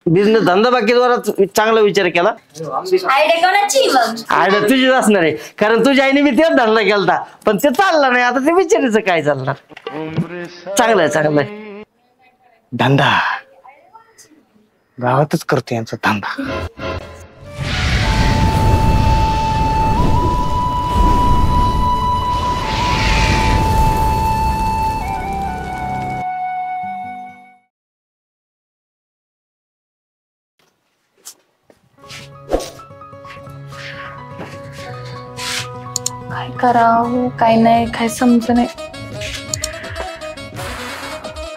Business धंदा बाकी जोरात चांगला विचार केला. आयडिया कोणाची मग? आयडिया तुझीच असणार आहे, कारण तुझ्या आईने मी तेच धंदा केलता पण ते चालला नाही. आता ते विचारायचं काय चालणार. चांगलंय चांगलंय. धंदा गावातच करतो यांचा धंदा. काय करावं काय नाही काय समज नाही.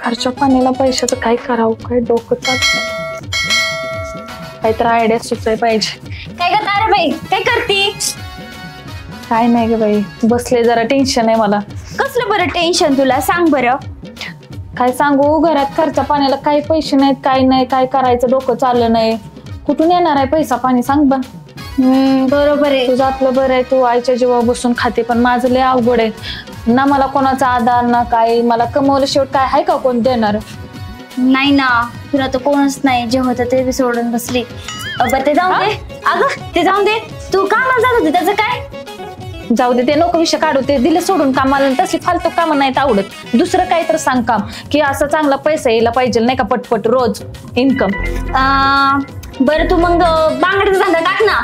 खर्च पाण्याला पैशाचं काय करावं काय डोकं चालत. काहीतरी आयडिया सुचाय पाहिजे. काय करणार रे बाई? काय करती? काय नाही ग बाई, बसले जरा टेन्शन आहे मला. कसलं बरं टेन्शन तुला? सांग बरं. काय सांगू, घरात खर्च पाण्याला काही पैसे नाहीत, काय नाही, काय करायचं डोकं चाललं नाही. कुठून येणार आहे पैसा पाणी सांग बा. बरोबर आहे. तुझं आपलं बरं आहे, तू आईच्या जीवा बसून खाते, पण माझं लय अवघड आहे ना. मला कोणाचा आधार ना काय, मला कमवलं शेवट काय आहे का कोण देणार? नाही ना, तुला तर कोणच नाही. जे होतं ते सोडून बसली. बरं ते जाऊ दे. अगं ते जाऊ दे, तू कामाला जात होती त्याचं काय? जाऊ दे, ते नको विषय काढू. ते दिले सोडून कामाला, तशी फालतू कामं नाहीत आवडत. दुसरं काय तर सांग काम, की असं चांगला पैसा यायला पाहिजे नाही का, पटपट रोज इन्कम. बरं तू मग बांगड्याचा धंदा टाक ना.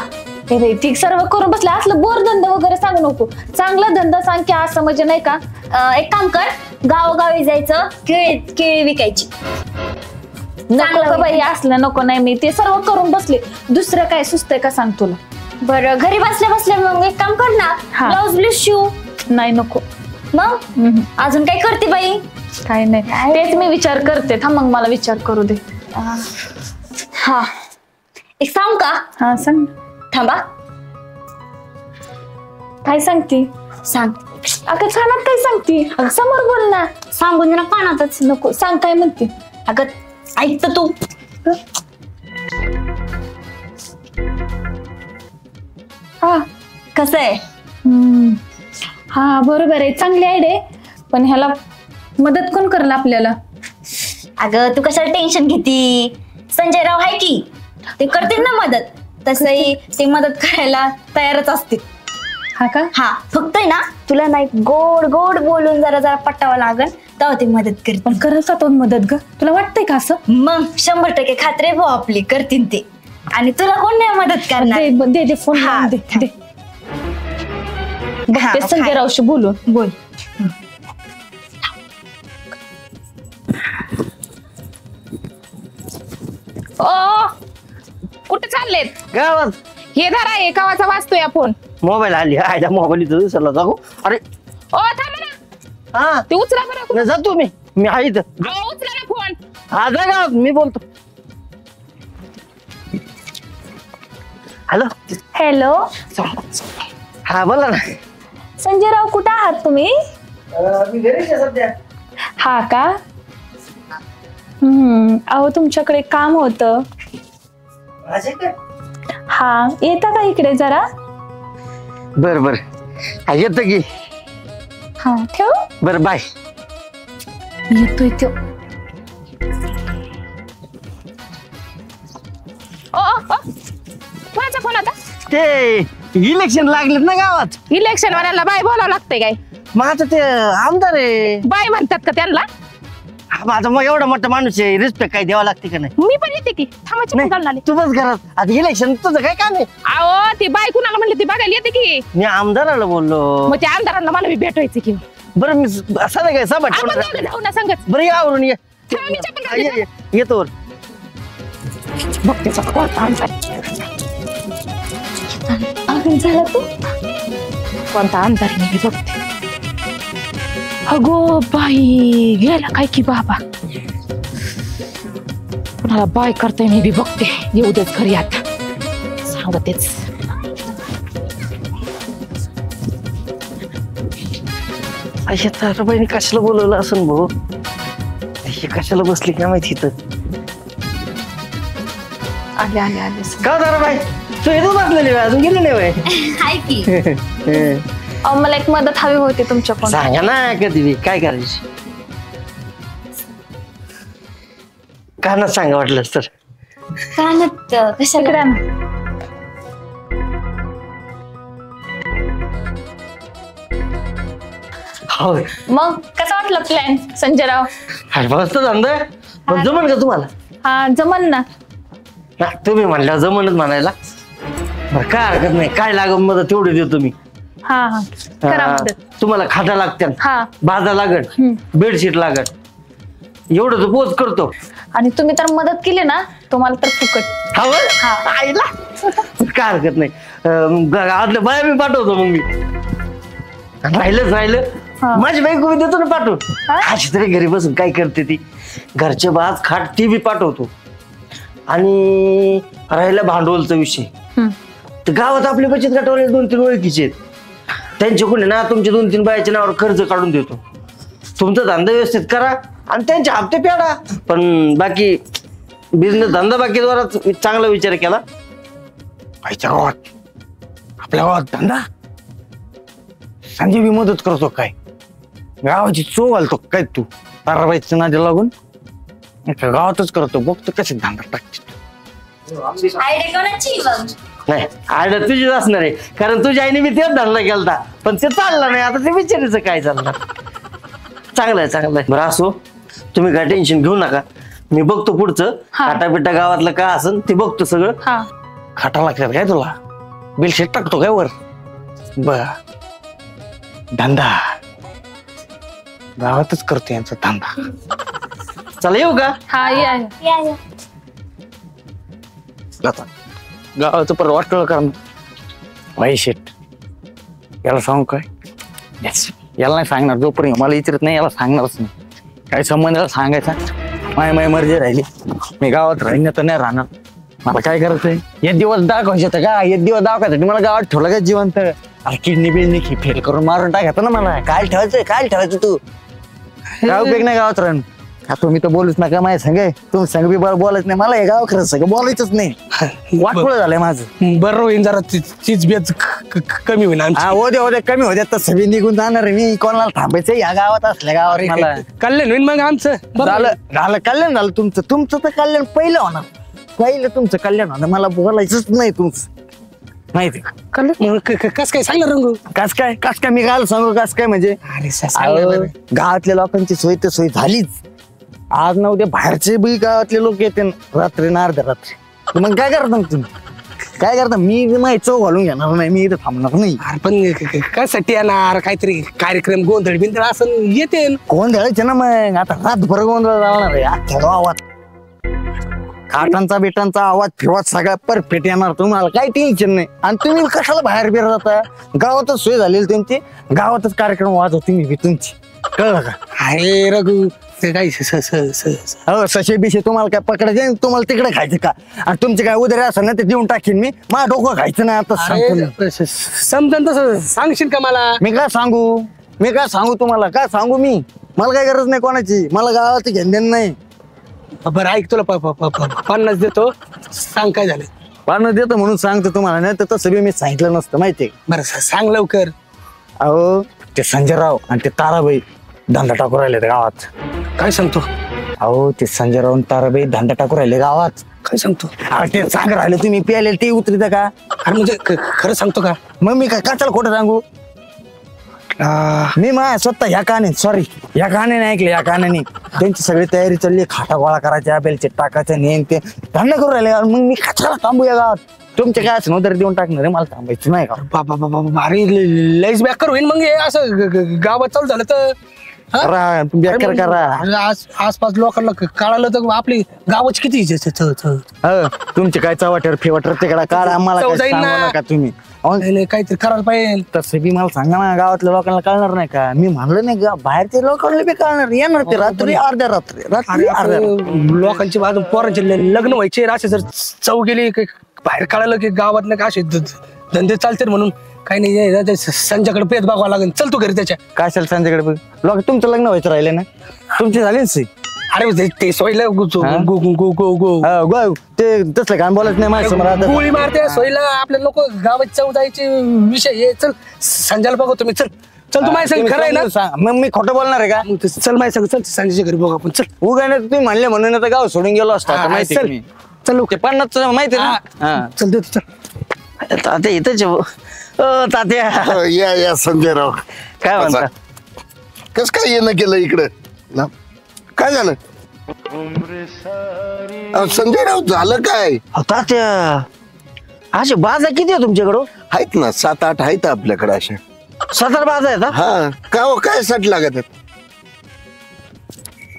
ठीक सर्व करून बसले, असलं बोर धंदा वगैरे सांगू नको. चांगला धंदा सांग की असं म्हणजे नाही का. एक काम कर, गावोगावी जायचं, केळी विकायची. नको बाई, असलं नको. नाही मी ते सर्व करून बसले. दुसरं काय सुचतंय का सांग तुला? बरं घरी बसल्या बसल्या मग एक काम कर ना, ब्लाऊज ब्लाऊज शिव. नाही नको. मग अजून काय करते बाई? काय नाही, तेच मी विचार करते. थांब मग मला विचार करू दे. हा एक सांग का? हा सांग. थांबा. काय सांगती? सांग. अगं कानात काय सांगती? समोर बोल ना. सांगून दे ना कानातच. नको सांग, काय म्हणते? अगं ऐक तर तू. हा कसं आहे? हा बरोबर आहे, चांगली आयडिया. पण ह्याला मदत कोण करेल आपल्याला? अगं तू कशाला टेन्शन घेती? संजय राव आहे की, ते करतील ना मदत. तसंही ते मदत करायला तयारच असतील. हा का? हा फक्त आहे ना, तुला नाही गोड गोड बोलून जरा जरा पटावं लागल, तेव्हा ते मदत करतील. पण करल का तो मदत ग? तुला वाटतंय का असं? मग 100% खात्री भाऊ आपली करतील ते. आणि तुला कोण नाही मदत करणार. दे फोन लावून दे. बघते संजय रावशी बोलून. बोल. ओ कुठे चाललेत? गावात. हे धरा, हे गावाचा वाचतोय फोन. मोबाईल आली. आयला मोबाईल इथं दिसला जाऊ. अरे ओ थांबा ना, हा ते उचला बरं. नाही जातो मी आहे इथं. अहो, उचला ना फोन. हा जा गावात, मी बोलतो. हॅलो. हॅलो. हा बोला ना. संजय राव कुठे आहात तुम्ही? मी घरीच आहे सध्या. हा का? अहो तुमच्याकडे काम होतं. हा येता का इकडे जरा? बर बर येतो की. हा ठेव. बर बाय. येतोय तो. कोणाचा फोन आता? ते इलेक्शन लागलेत ना गावात. इलेक्शन वाल्याला बाय बोलावं लागतंय काय? मग आता ते आमदार आहे. बाय म्हणतात का त्यांना? आता मग एवढा मोठा माणूस आहे, रिस्पेक्ट काय द्यावा लागते का नाही? मी पण येते की. थांबाची घालून आले. तू बस घरात. आता इलेक्शन तुझं काय काम आहे? अहो ती बाय कुणाला म्हणली ती बघायला येते की. मी आमदाराला बोललो. मग त्या आमदारांना मला बी भेटवायचं की. बरं मी असं नाही काय सभा आपण दोघं जाऊ ना संगत. बरं यावरून ये. थांबा, मी चप्पल घालते. येतो वर. बघ त्याचा कोणता आमदार. झाला तू? कोणता आमदार आहे मी बघते. अगो बाई गेला काय की बाबा. कुणाला बाय करताय मी बी बघते. येऊ देच घरी आता, सांगतेच. अशा बहिणी कशाला बोलवलं असं भाऊ? हे कशाला बसली काय माहिती इथं. आले आले आले. का जरा बाई तू इथं बसलेली अजून गेली नाही बाई? हाय की. अहो मला एक मदत हवी होती तुमच्याकडून. सांगा ना कधी काय करायची. कानात सांगा वाटलं तर. कानात कशाला इकडे आण. हो मग कसा वाटला प्लॅन संजयराव? मस्त धंदा आहे. पण जमन का तुम्हाला? हा जमन ना. हा, तुम्ही म्हणल्या जमनच म्हणायला. बरं, काय हरकत नाही. काय लागत मदत तेवढी देतो मी. हा हा करा हा, मदत. तुम्हाला खाटा लागत्या, हा बाजा लागत, बेडशीट लागत, एवढं तर पोच करतो. आणि तुम्ही तर मदत केली ना तुम्हाला तर फुकट. हा बरं? आईला काय हरकत नाही. आदल्या बाया मी पाठवतो मग मी. राहिलं हा. माझी बायको मी देतो ना पाठवून. हा? अशी तरी घरी बसून काय करते ती. घरचे बाज खाट ती बी पाठवतो. आणि राहिला भांडवलचा विषय, तर गावात आपले बचत गटावाले 2-3 ओळखीचे आहेत. त्यांच्याकडून ना तुमच्या 2-3 बायाच्या नावावर कर्ज काढून देतो. तुमचा धंदा व्यवस्थित करा आणि त्यांचे हप्ते फेडा. पण बाकी बिझनेस धंदा बाकीद्वारा चांगला विचार केला. आईच्या गावात, आपल्या गावात धंदा, संजय बी मदत करतो काय? गावाची चो घालतो काय तू? ताराबाईच्या नादी लागून एका गावातच करतो. बघतो कसे धंदा टाकतो. आयडिया कोणाची मग? नाही आयडिया तुझीच असणार आहे. कारण तुझ्या आईने मी तेच धंदा केलता पण ते चालला नाही. आता ते विचारायचं काय चालणार. चांगलं आहे. बरं असो, तुम्ही काय टेन्शन घेऊ नका. मी बघतो पुढचं काटापिटा गावातलं काय असेल ते बघतो सगळं. हा खाटा लागतात काय तुला? बिलशेट टाकतो काय वर? बर, धंदा गावातच करतो यांचा धंदा. चला येऊ का? हा या या या. आता गावाचं पर वाटलं कारण भाई शेट याला सांगू काय? Yes. याला नाही सांगणार. जोपर्यंत मला विचारत नाही याला सांगणारच नाही. काय संबंध याला सांगायचा? माय मर्जी राहिली. मी गावात राहीन तर नाही राहणार. मला काय करायचंय? एक दिवस दाखवायचं का? एक दिवस दाखवायसाठी मला गावात ठेवलं का जिवंत? किडनी बिडनी फेल करून मारून टाकायचं ना मला. काय ठेवायचं तू? काय उपयोग नाही गावात राहून. तुम्ही तर बोलूच नका माझ्या संग. तुम्ही संग बी बरं बोलायच नाही. मला हे गाव खरंच सगळं बोलायचंच नाही. वाटपुळं झालंय माझं. बरं होईन जरा चीज बेच कमी होईन आमची. हा होते कमी होते तर सगळी निघून जाणार आहे. मी कोणाला थांबायचं या गावात असल्या गावावर मला. कल्याण होईन मग आमचं. झालं कल्याण झालं तुमचं तर कल्याण पहिलं होणार. पहिलं तुमचं कल्याण होणार. मला बोलायचंच नाही तुमचं माहिती. कल्याण कस काय सांग ना रंगू. कस काय मी काय सांगू? कस काय म्हणजे अरे सांग ना बरं. गावातल्या लोकांची सोय तर सोय झालीच. आज ना उद्या बाहेरचे बी गावातले लोक येते रात्री ना अर्ध्या रात्री. मग काय करता तुम्ही? काय करता? मी माहिती चव घालून घेणार नाही. मी इथं थांबणार नाही. अरे पण कशासाठी येणार? काहीतरी कार्यक्रम गोंधळ बिंधळ असं येते. कोण द्यायचे ना मग? आता रातभर गोंधळ लावणार आहे अख्ख्या गावात. बेटांचा आवाज फिरवात सगळा परफेक्ट येणार. तुम्हाला काही टेन्शन नाही. आणि तुम्ही कशाला बाहेर बिर जाता? गावातच सोय झालेली तुमची. गावातच कार्यक्रम वाजव तुम्ही बी तुमची. कळलं का? अरे रघु ते काय हो सशे बिशे तुम्हाला काय पकडायचे? तुम्हाला तिकडे खायचं का? आणि तुमचे काय उदरे असेल ना ते देऊन टाकीन मी. माझं डोकं खायचं नाही आता सांगतो. समजून तसं सांगशील का मला? मी काय सांगू तुम्हाला? काय सांगू मी? मला काय गरज नाही कोणाची. मला गावात घेणं नाही. बरं ऐक तुला 50 देतो. सांग काय झालं. पानं देतो म्हणून सांगतो तुम्हाला. नाही तर तसं बी मी सांगितलं नसतं माहितीये. बरं सांग लवकर. अहो ते संजयराव आणि ते ताराबाई धंदा टाकू राहिले गावात. काय सांगतो? अहो ते संजयराव आणि ताराबाई धंदा टाकू राहिले गावात. काय सांगतो? ते सांग राहिले तुम्ही प्यायले ते उतरित का? अरे म्हणजे खरं सांगतो का? मग मी काय कशाला खोटं सांगू? मी स्वतः ह्या कहाण्याने ऐकले. या कहाण्याने त्यांची सगळी तयारी चालली. खाटा गोळा करायच्या बेलचे टाकायचं नेन ते धंदा करू राहिले. मग मी कशाला थांबू या गावात? तुमचे काय असं नोदर देऊन टाकणार आहे. मला थांबायचं नाही का? बाबा अरे लईच बेकार होईन मग हे असं गावात चालू झालं तर. बेकार करा. आसपास लोकांना कळालं तर आपली गावाची किती तुमचे काय चवाटर फेवटर तिकडे काढा. आम्हाला चव काय जाईल ना. सांगू नका तुम्ही. काहीतरी करायला पाहिजे. तसं बी मला सांगा ना. गावातल्या लोकांना कळणार नाही का? मी म्हणलं नाही का बाहेरच्या लोकांना बी कळणार. येणार ते रात्री अर्ध्या रात्री लोकांची बाजू पोरांचे लग्न व्हायचे. असे जर चव गेली बाहेर कळालं की गावात नाही का असे धंदे चालते म्हणून काही नाही. संजयकडे पेट बघावं लागेल. चल तू घरी त्याच्या. काय असेल संजयकडे लोक तुमचं लग्न व्हायचं राहिले ना? तुमचे झाले ना? अरे ते सोयला ते तसलं काय बोलत नाही माझ्या. गोळी मारते सोयला. आपल्या लोक गावात चव जायचे विषय हे. चल संजयला बघू तुम्ही. चल तू माझ्या संग खरं आहे ना? मग मी खोटं बोलणार आहे का? चल माझ्या संग. चल संजयच्या घरी बघू आपण. चल उगा तुम्ही म्हणले म्हणून आता गाव सोडून गेलो असतो. माहिती चल ते 50 माहिती आहे ना हा. चल देतो चल. तात्या इथंच आहे. तात्या या संजयराव काय म्हणता? कस काय येणं केलं इकडं ना? काय झालं संजयराव? झालं काय? तात्या असे बाजा किती आहे तुमच्याकडं? आहेत ना 7-8 आहेत आपल्याकडे अशा. 7 बाजा आहेत. हा का हो, काय सट लागत आहेत?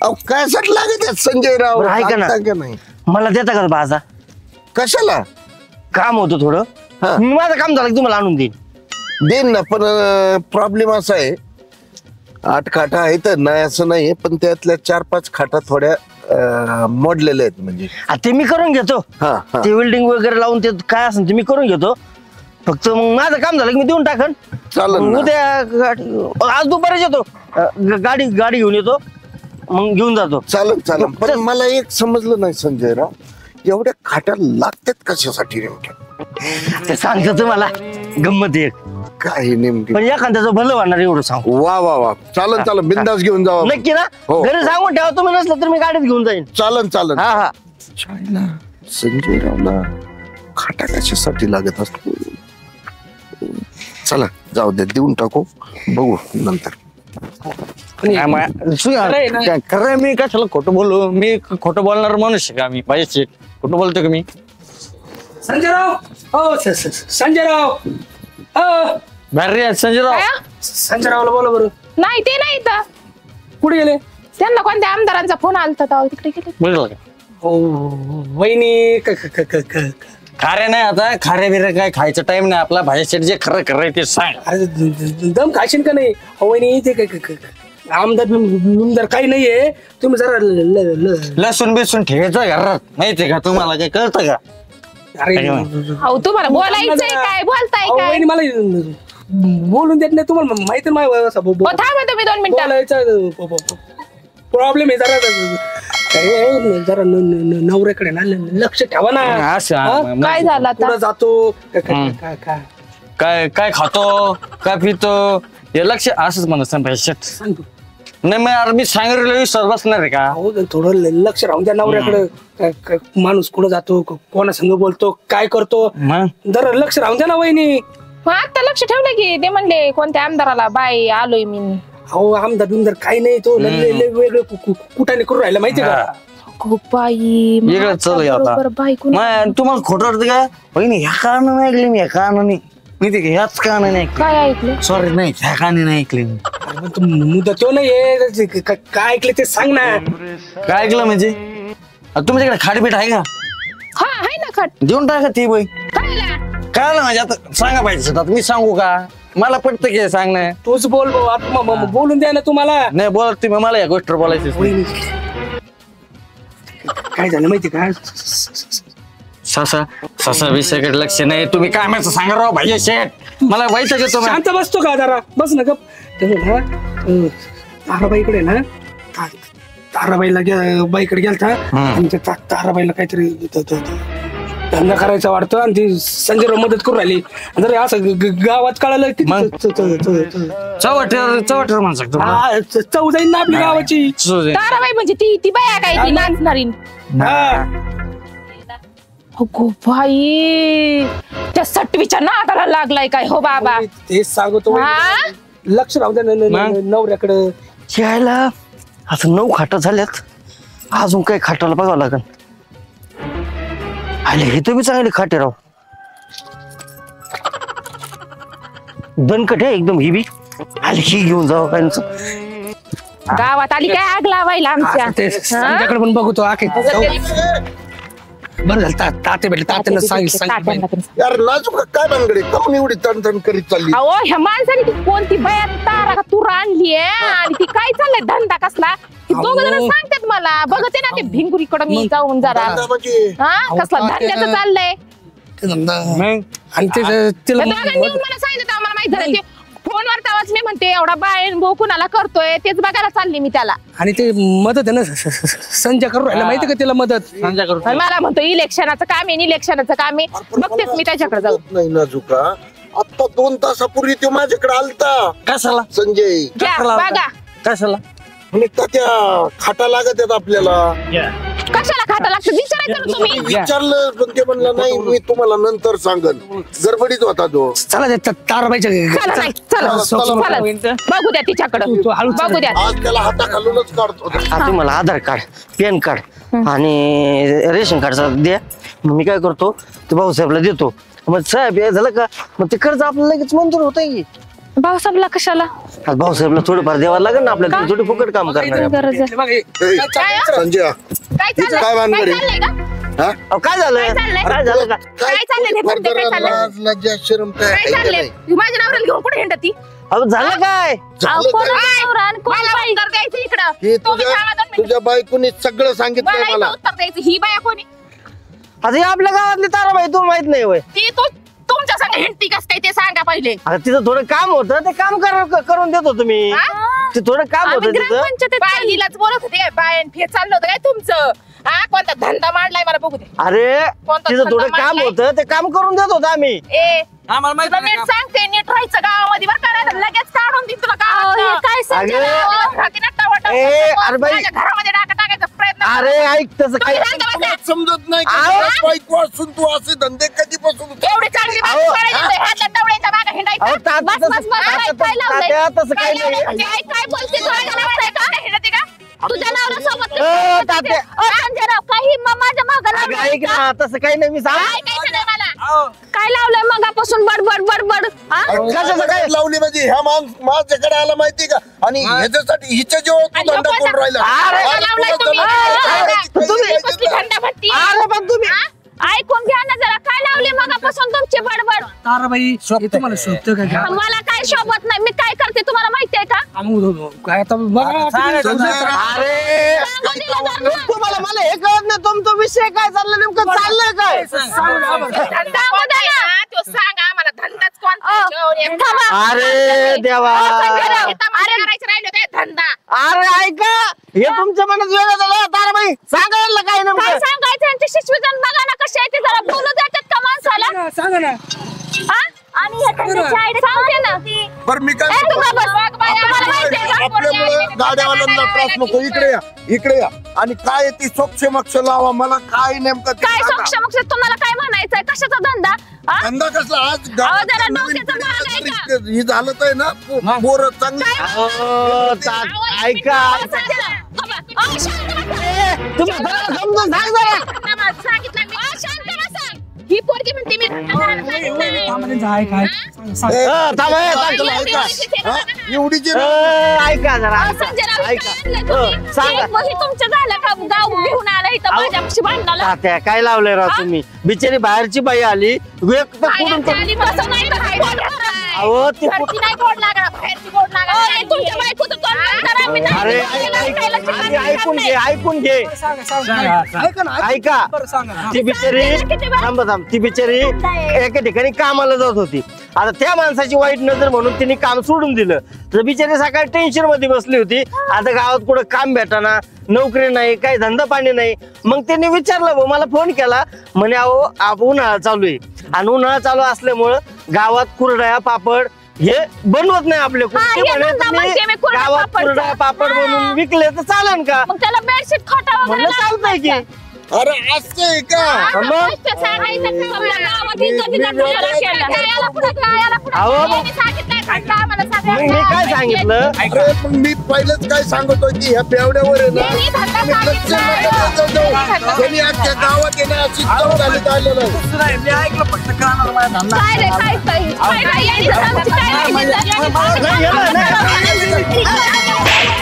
अहो काय सट लागत आहेत संजयराव? बरं, ऐका ना. लागता का नाही? मला देता का बाजा? कशाला? काम होतं थोडं. हा. माझं काम झालं की तुम्हाला आणून देईन. देईन ना, पण प्रॉब्लेम असा आहे 8 खाटा आहेत नाही असं नाही, पण त्यातल्या 4-5 खाटा थोड्या मोडलेल्या आहेत म्हणजे. ते मी करून घेतो. हा हा ते वेल्डिंग वगैरे लावून ते काय असेल ते मी करून घेतो. फक्त मग माझं काम झालं की मी देऊन टाकन. चालेल मग ना. उद्या आज दुपारच येतो. गाडी घेऊन येतो, मग घेऊन जातो. चालेल पण मला एक समजलं नाही संजयराव, एवढ्या खाट्या लागतात कशासाठी नेमक्या? ते सांगतो तुम्हाला गंमत एक. काय नेमकी? पण एखाद्याचं भलं वाढणार एवढं सांगू. वा चालन बिंदास घेऊन जावा. नक्की ना? हो. घरी सांगून ठेवा, तुम्ही नसलं तर मी गाडीत घेऊन जाईन. चालन हा हा. संजयरावला खाटा कशासाठी लागत असतो? चला जाऊ दे, देऊन टाकू, बघू नंतर. खरं मी कशाला खोटं बोलू? मी खोटं बोलणार मनुष्य का? मी पाहिजे खोटं बोलतो का मी? संजयराव हो संजयराव हो भारी संजयराव. संजयरावला बोला बरं. नाही ते नाही तर कुठे गेले? त्यांना कोणत्या आमदारांचा फोन आलता तेव्हा तिकडे गेले. बुजलं का? हो वहिनी खारे नाही आता, खारे बिरे काय खायचं टाइम नाही आपला. भाजी जे खरं ते सांग. अरे दम खाशील का नाही? हो वहिनी ते आमदार काही नाहीये, तुम्ही जरा लसूण बिसून ठेवायचं घरात, माहितीये का तुम्हाला? काय कळतं का? अरे अहो तुम्हाला बोलायचंय काय? बोलताय अहो, काय? वहिनी मला बोलून देत नाही, तुम्हाला माहिती नाही थांबा तुम्ही 2 मिनिटं. बोलायचं प्रॉब्लेम आहे. जरा नवऱ्याकडे ना लक्ष ठेवा ना. असं हा? काय झालं आता? पुढं जातो काय काय खातो काय पितो हे लक्ष असंच म्हणत भाई. सांगतो. नाही मग यार मी सांगितलं विश्वास बसणार आहे का? अहो थोडं लक्ष राहून द्या नवऱ्याकडे. माणूस कुठं जातो, कोणा संग बोलतो, काय करतो, मग जरा लक्ष राहून द्या ना वहिनी. आता लक्ष ठेवलं की ते म्हणले कोणत्या आमदाराला बाय आलोय मी. अहो आमदार बिमदार काही नाही, तो वेगळे कुठाने करून राहिला माहितीये का? बाई वेगळं चालू आहे आता. बायकून मग तुम्हाला खोटं वाटतं का? बहिणी ह्या कारणाने ऐकले मी, ह्या कारणाने माहिती का? ह्याच कारणाने ऐकले. काय ऐकलं? सॉरी नाही, ह्या कारणाने नाही ऐकले मी. अरे पण मुद्दा तो नाहीये, काय ऐकलं ते सांग ना. काय ऐकलं म्हणजे? तुमच्याकडे खाडपीठ आहे का? हा आहे ना खट. देऊन टाका ती बाई. काय काय म्हणजे आता सांगा पाहिजे. आता मी सांगू का? मला पटतं की सांग ना. तूच बोल भाऊ, आता बोलून द्या ना तुम्हाला. नाही बोलत तुम्ही, मला या गोष्टीवर बोलायची. वहिनी काय झालं माहिती का? ससा विषयाकडे लक्ष नाही. तुम्ही काय म्हणायचं सांगा राव भाई शेठ. मला व्हायचं का तुम्ही? शांत बसतो का जरा? बस ना गप. ताराबाईकडे ना, ताराबाईला बाईकडे गेलता आणि त्या ताराबाईला काहीतरी धंदा करायचा वाटतं, आणि ती संजयराव मदत करून राहिली. जर असं गावात कळालं की चवटेर म्हणू चव जाईल ना आपली गावाची. ताराबाई म्हणजे ती बाया काय ती नाचणारी? अगो बाई, त्या सटवीच्या नादाला लागलाय काय? हो बाबा तेच सांगतो, हा? लक्ष राहू द्या नवऱ्याकडे. यायला आता 9 खाटा झाल्यात, अजून काही खाटाला बघावं लागेल. आले हे तर बी चांगले खाटे राव, दणकट आहे एकदम. ही बी आले, ही घेऊन जावं काय. गावात आली काय आग लावायला आमच्या? ते संध्याकडे पण बघतो आखे. बरं झालं ताते भेटले, तात्यांना सांगितलं. यार लाजू का काय भानगडे? काऊन एवढी तणतण करीत चालली? अहो ह्या माणसाने ती कोणती बाया तारा का तूर आणलीये आणि ती काय चाललंय धंदा कसला? दोघ जण सांगतात मला. बघते ना ते भिंगुरीकडे मी जाऊन जरा. हा कसला धंद्याचं चाललंय. आणि तिला मला सांगितलं आम्हाला माहित झालं. ते फोनवर तेव्हाच मी म्हणते एवढा बायन भाऊ कुणाला करतोय तेच बघायला चालली मी त्याला. आणि ते मदत आहे ना संजय करून राहिला माहिती का तिला मदत. आणि मला म्हणतो इलेक्शनाचं काम आहे, इलेक्शनाचं काम आहे. बघतेच मी त्याच्याकडे जाऊ. नाही ना जुका, आता 2 तासापूर्वी तो माझ्याकडे आलता. कशाला संजय घ्या बघा. कशाला? आणि त्या खाटा लागत आहेत आपल्याला. कशाला खाता लागतं विचारायचं ना तुम्ही. विचारलं पण ते म्हणलं नाही मी तुम्हाला नंतर सांगन. गडबडीत होता तो. चला त्या ताराबाईच्या चला नाही चला चला. बघू द्या तिच्याकडं बघू द्या. आज त्याला हाताखालूनच काढतो. तुम्हाला आधार कार्ड पॅन कार्ड आणि रेशन कार्डचा द्या. मग मी काय करतो ते भाऊसाहेबला देतो. मग साहेब हे झालं का मग ते कर्ज आपल्याला लगेच मंजूर होत की. भाऊसाहेबला कशाला भाऊसाहेबला थोडंफार द्यावं लागेल ना आपल्याला. थोडी फुकट काम करणार आहे. गरज आहे. संजय काय भानगड आहे? हा? अहो, काय झालं काय झालं का काय चाललंय हे फक्त काय चाललंय? लाज लज्जा शरम काय काय आहे का चाललंय नाही? माझ्या नवऱ्याला घेऊन कुठे हिंडती? अहो झालं काय झालं काय? मला उत्तर द्यायचं हे इकडं. तुम्ही तुझ्या थांबा 2 मिनिटं. तुझ्या बायकोनी सगळं सांगितलंय मला मला. इथं उत्तर द्यायचं. ही बाया कोणी? आता हे आपल्या गावातली ताराबाई तुम्हाला माहित नाही होय. ती तुमच्या संग हिंडती कस काय ते सांगा पहिले. आता तिथं थोडं काम होतं ते काम करून देतो तुम्ही. ते थोडं काम आम्ही होतं तिथं. ग्रामपंचायतीत बाईलाच बोलत होते काय बायन फे चाललं होतं काय तुमचं? हा कोणता धंदा मांडलाय मला बघू दे. अरे कोणता तिथं थोडं धंदा काम मांडलाय? होतं ते काम करून देत होतो आम्ही. ए आम्हाला माहिती तुला नाही नीट का? सांगते नीट राहायचं गावामध्ये बरं करायचं लगेच काढून देईन तुला गावातनं. काय ए, अरे बाई. माझ्या घरामध्ये डाका टाकायचा प्रयत्न कर. अरे ऐक तसं काय तुम्ही शांत बसा. तुला समजत नाही का? आहो. तुला बायको असून तू असे धंदे कधीपासून एवढी चांगली बाई अहो. पळायची तर ह्याच्या टवळ्याच्या मागं हिंडायचं. अहो, तात्या बस, बस, तसं- बस, तात्या काय लावलंय? तात्या तसं काय काही नाही. लावलंय म्हणजे? काय बोलते तुला नवरा आहे का? हिंडते का? तुझ्या नवऱ्यासोबत तात्या. संजयराव काही माझ्या मागं अगं, ऐक ना तसं काही नाही मी सांग ऐकायचं नाही मला. काय लावलंय मगापासून बडबड बडबड कशाचं काय? लावली म्हणजे ह्या माझ्याकडे आला माहिती का? आणि ह्याच्यासाठी हिच्या जेव्हा तू आणि धंदा ह्यो करून कोणता- राहिला. अरे, अरे, लावलाय तुला तुम्ही. जरा- तुम्ही- कसली थंडाभट्टी. अरे पण तुम्ही ऐकून घ्या ना जरा काय लावले मगापासून तुमची बडबड ताराबाई हे तुम्हाला शोभतं का? मला काय शोभत नाही. मी काय करते तुम्हाला माहिती आहे का? काय आता बघा अरे तुम्हाला मला हे कळत नाही तुमचा विषय काय चाललं नेमकं चाललंय काय धंदा कोणता आहे ना? तो सांगा मला धंदाच कोणता आहे? शोर एक थांबा. अरे देवा इथं मला करायचं राहिलं काय धंदा? अरे ऐका हे तुमच्या मनात वेगळं झालं ताराबाई सांगायला काय काय नेमकं सांगायचं यांची शिशवी जण बघा ना कशी आहे ती जरा बोलू देतात का माणसाला सांगा ना. हा? आणि हे धंद्याची आयडिया सांगते ना बरं मी काय ए, तू म्हणतो? बस. तुम्हाला माहिती आहे का? आपल्यामुळे गाड्यावाल्यांना त्रास नको. इकडे या इकडे या. आणि काय ती सोक्ष मक्ष लावा मला काय नेमकं ते काय सांगा. सक्षम तुम्हाला काय म्हणायचंय कशाचा धंदा हा? धंदा कसला आज अहो, जरा नवीन डोक्याचं पिढीचं भाग आहे तरी हे झालं तर ना पोरं चांगली अहो, ऐका अहो, शांत बसा. तुम्ही जरा समजून सांग जरा धंदा सांगितलं मी. अहो, शांत बसा. ही पोरगी म्हणते मी धंदा करायला सांगितलंय. थांबा, तुला ऐका हा? एवढी जे ऐका जरा अहो, संजयराव, ऐका काय आणलंय तुम्ही? सांगा एक वही तुमचं झालं का गाव घेऊन आला इथं माझ्यापाशी भांडणाला तात्या काय लावलंय राव तुम्ही बिचारी बाहेरची बाई आली एक तर कुठून बाहेरची आली कसं नाही तर काय बोलणार? अहो ती घरची नाही गोड लागणार बाहेरची गोड लागणार. अहो, हे तुमच्या बायकोचं तोंड बंद करा. मी नाही अरे बोलणार. खायला शिकायला ऐकून घे ऐकून घे ऐका ती बिचारी थांब थांब ती बिचारी एका ठिकाणी कामाला जात होती. आता त्या माणसाची वाईट नजर म्हणून तिने काम सोडून दिलं तर बिचारी सकाळी टेन्शन मध्ये बसली होती. आता गावात कुठं काम भेटाना नोकरी नाही काही धंदा पाणी नाही. मग त्यांनी विचारलं भाऊ मला फोन केला म्हणे अहो उन्हाळा चालू आहे आणि उन्हाळा चालू असल्यामुळं गावात कुरडया पापड हे बनवत नाही आपले हा, हे म्हणे धंदा तुम्ही म्हणजे मी कुरडया गावात पापडचा. कुरडया पापड बनवून विकले तर चालेल का मग त्याला बेडशीट खोटा वगैरे म्हणलं चालतंय की अरे असं आहे का? मग सांगायचं समजा गावात इज्जतीचा ठेरा केला. कायाला पुढं, कायाला पुढं. अहो, मग- यांनी सांगितलंय धंदा आम्हाला मग सगळ्यांना. मी काय सांगितलं अरे मग मी पहिलेच काय सांगतोय की ह्या बेवड्यावर आहे ना यांनी धंदा तुम्ही लक्ष नका देत जाऊ. त्यांनी अख्ख्या गावात आहे ना अशी चव घालीत आलेलं आहे. काय रे, काय काय? काय नाही, यांनी तर आमची काय नाही. नाही, नाही, नाही.